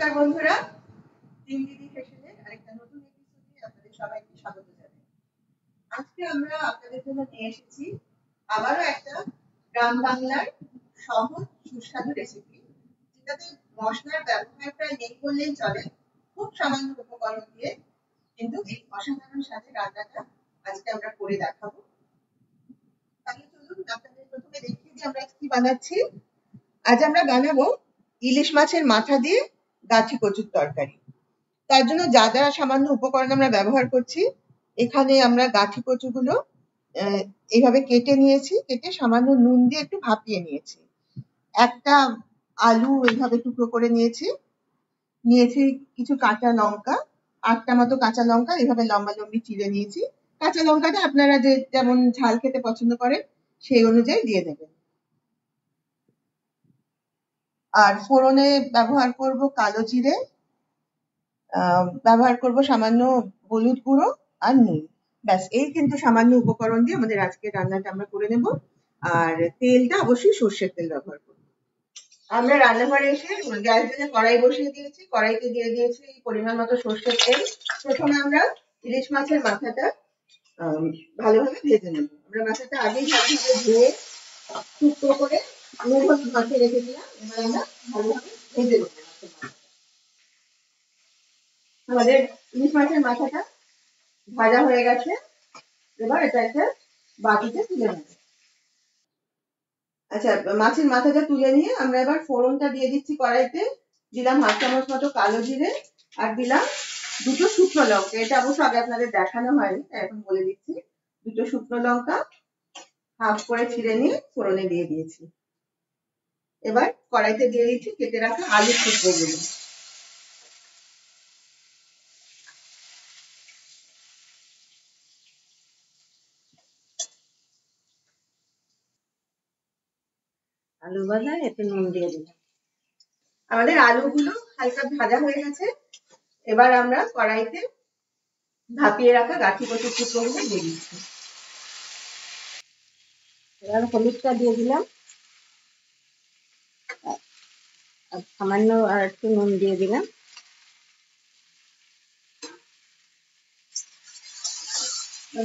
নমস্কার বন্ধুরা, তিন দিদি ফ্যাশনের আরেকটা নতুন এপিসোডে আপনাদের সবাইকে স্বাগত জানাই। আজকে আমরা আপনাদের জন্য নিয়ে এসেছি আবারও একটা গ্রাম বাংলার সহজ সুস্বাদু রেসিপি, যেটাতে মশলার ব্যবহার প্রায় নেই বললেই চলে। খুব সামান্য উপকরণ দিয়ে কিন্তু এই অসাধারণ স্বাদের রান্নাটা আজকে আমরা করে দেখাবো। তাহলে চলুন আপনাদের প্রথমে দেখিয়ে দিই আমরা কি বানাচ্ছি। আজ আমরা বানাবো ইলিশ মাছের মাথা দিয়ে গাঠি কচুর তরকারি। তার জন্য যা যা সামান্য উপকরণ আমরা ব্যবহার করছি, এখানে আমরা গাঠি কচুগুলো এইভাবে কেটে নিয়েছি, কেটে সামান্য নুন দিয়ে একটু ভাপিয়ে নিয়েছি। একটা আলু এইভাবে টুকরো করে নিয়েছি, কিছু কাঁচা লঙ্কা, 8টা মতো কাঁচা লঙ্কা এইভাবে লম্বা লম্বি চিড়ে নিয়েছি। কাঁচা লঙ্কাটা আপনারা যে যেমন ঝাল খেতে পছন্দ করেন সেই অনুযায়ী দিয়ে দেবেন। আর ফোড়নে ব্যবহার করব কালো জিরে, ব্যবহার করব সামান্য হলুদ গুঁড়ো আর নুন। ব্যাস, এই কিন্তু সামান্য উপকরণ দিয়ে আমাদের আজকে রান্নাটা আমরা করে নেব। আর তেলটা অবশ্যই সর্ষের তেল ব্যবহার করব। আমরা রান্নাঘরে এসে গ্যাস দিয়ে কড়াই বসিয়ে দিয়েছি, কড়াইতে দিয়ে দিয়েছি পরিমাণ মতো সর্ষের তেল। প্রথমে আমরা ইলিশ মাছের মাথাটা ভালোভাবে ভেজে নেব। আমরা মাথাটা আগেই ভালোভাবে ধুয়ে টুকরো করে নুন হলুদ মাখিয়ে রেখে দিলাম। এবার আমরা ভালোভাবে ভেজে নেব। আমাদের ইলিশ মাছের মাথাটা ভাজা হয়ে গেছে। এবার এটা একটা বাটিতে তুলে নেব। আচ্ছা, মাছের মাথাটা তুলে নিয়ে আমরা এবার ফোড়নটা দিয়ে দিচ্ছি কড়াইতে। দিলাম 1/2 চামচ মতো কালো জিরে, আর দিলাম 2টো শুকনো লঙ্কা। এটা অবশ্য আগে আপনাদের দেখানো হয়নি, তাই এখন বলে দিচ্ছি। 2টো শুকনো লঙ্কা হাফ করে ছিঁড়ে নিয়ে ফোড়নে দিয়ে দিয়েছি। এবার কড়াইতে দিয়ে দিচ্ছি কেটে রাখা আলুর টুকরোগুলো। আলু ভাজা এতে নুন দিয়ে দিলাম। আমাদের আলুগুলো হালকা ভাজা হয়ে গেছে। এবার আমরা কড়াইতে ভাপিয়ে রাখা গাঠি কচুর টুকরোগুলো দিয়ে দিচ্ছি। এবার হলুদটা দিয়ে দিলাম, আর সামান্য আর একটু নুন দিয়ে দিলাম।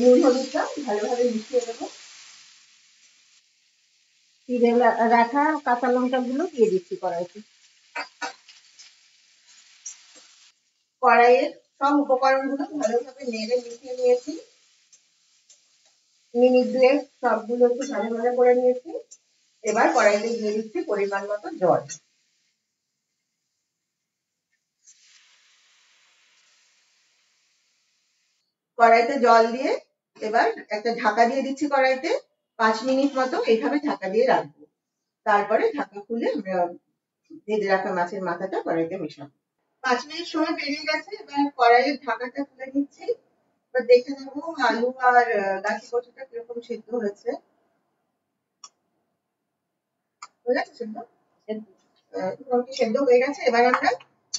নুন হলুদটা ভালোভাবে মিশিয়ে দেবো। চিড়ে রাখা কাঁচা লঙ্কা গুলো দিয়ে দিচ্ছি কড়াইতে। কড়াইয়ের সব উপকরণ গুলো ভালোভাবে নেড়ে মিশিয়ে নিয়েছি। মিনিট 2 সবগুলো একটু ভালো ভালো করে নিয়েছি। এবার কড়াইতে দিয়ে দিচ্ছি পরিমাণ মতো জল। কড়াইতে জল দিয়ে এবার একটা ঢাকা দিয়ে দিচ্ছি কড়াইতে। 5 মিনিট মতো এইভাবে ঢাকা দিয়ে রাখবো। তারপরে ঢাকা খুলে আমরা ভেজে রাখা মাছের মাথাটা কড়াইতে মেশাবো। 5 মিনিট সময় পেরিয়ে গেছে। এবার কড়াইয়ের ঢাকাটা খুলে নিচ্ছি। এবার দেখে নেবো আলু আর গাঠি কচুটা কিরকম সিদ্ধ হয়েছে। সেদ্ধ হয়ে গেছে। এবার আমরা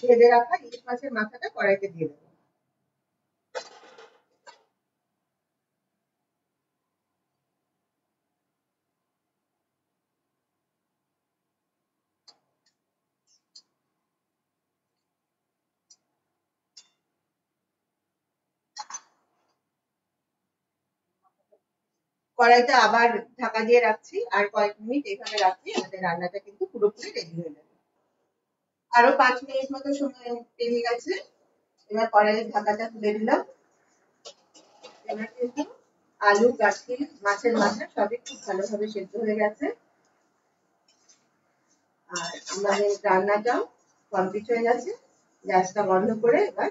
ভেজে রাখা ইলিশ মাছের মাথাটা কড়াইতে দিয়ে দেবো। কড়াইটা আবার ঢাকা দিয়ে রাখছি, আর কয়েক মিনিট এখানে রাখছি। আমাদের রান্নাটা কিন্তু পুরোপুরি রেডি হয়ে যাবে। আরো 5 মিনিট মতো সময় পেরিয়ে গেছে। এবার কড়াইয়ের ঢাকাটা তুলে দিলাম। এবার কিন্তু আলু, গাঠি, মাছের মাথা সবই খুব ভালোভাবে সেদ্ধ হয়ে গেছে। আর আমাদের রান্নাটাও কমপ্লিট হয়ে গেছে। গ্যাসটা বন্ধ করে এবার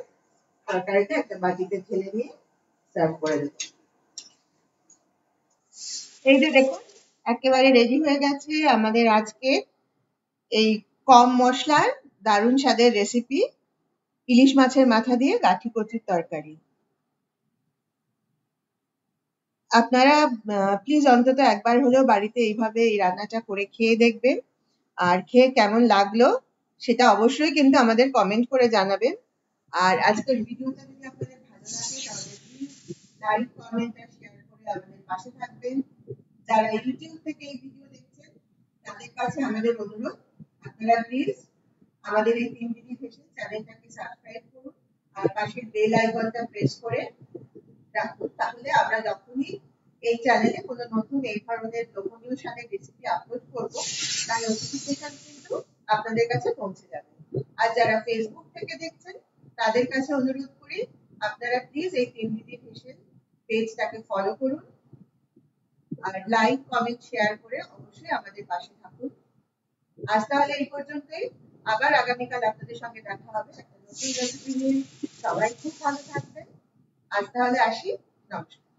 তরকারিটা একটা বাটিতে ঢেলে নিয়ে সার্ভ করে দেব। এই যে দেখুন, একেবারে রেডি হয়ে গেছে আমাদের আজকে এই কম মশলার দারুণ স্বাদের রেসিপি, ইলিশ মাছের মাথা দিয়ে গাঠি কচুর তরকারি। আপনারা প্লিজ অন্তত একবার হলেও বাড়িতে এইভাবে এই রান্নাটা করে খেয়ে দেখবেন। আর খেয়ে কেমন লাগলো সেটা অবশ্যই কিন্তু আমাদের কমেন্ট করে জানাবেন। আর আজকের ভিডিওটা যদি আপনাদের ভালো লাগে তাহলে প্লিজ লাইক, কমেন্ট আর শেয়ার করে আমাদের পাশে থাকবেন। যারা ইউটিউব থেকে এই ভিডিও দেখছেন তাদের কাছে আমাদের অনুরোধ, আপনারা প্লিজ আমাদের এই 3 দিদি ফ্যাশন চ্যানেলটাকে সাবস্ক্রাইব করুন আর পাশের বেল আইকনটা প্রেস করে রাখুন, তাহলে আমরা যখনই এই চ্যানেলে কোনো নতুন এই ধরনের লোভনীয় স্বাদের রেসিপি আপলোড করব তার নোটিফিকেশন কিন্তু আপনাদের কাছে পৌঁছে যাবে। আর যারা ফেসবুক থেকে দেখছেন তাদের কাছে অনুরোধ করি আপনারা প্লিজ এই তিনদিদি হেসেল পেজটাকে ফলো করুন আর লাইক কমেন্ট শেয়ার করে অবশ্যই আমাদের পাশে থাকুন। আজ তাহলে এই পর্যন্তই, আবার আগামীকাল আপনাদের সঙ্গে দেখা হবে একটা নতুন রেসিপি নিয়ে। সবাই খুব ভালো থাকবেন। আজ তাহলে আসি, নমস্কার।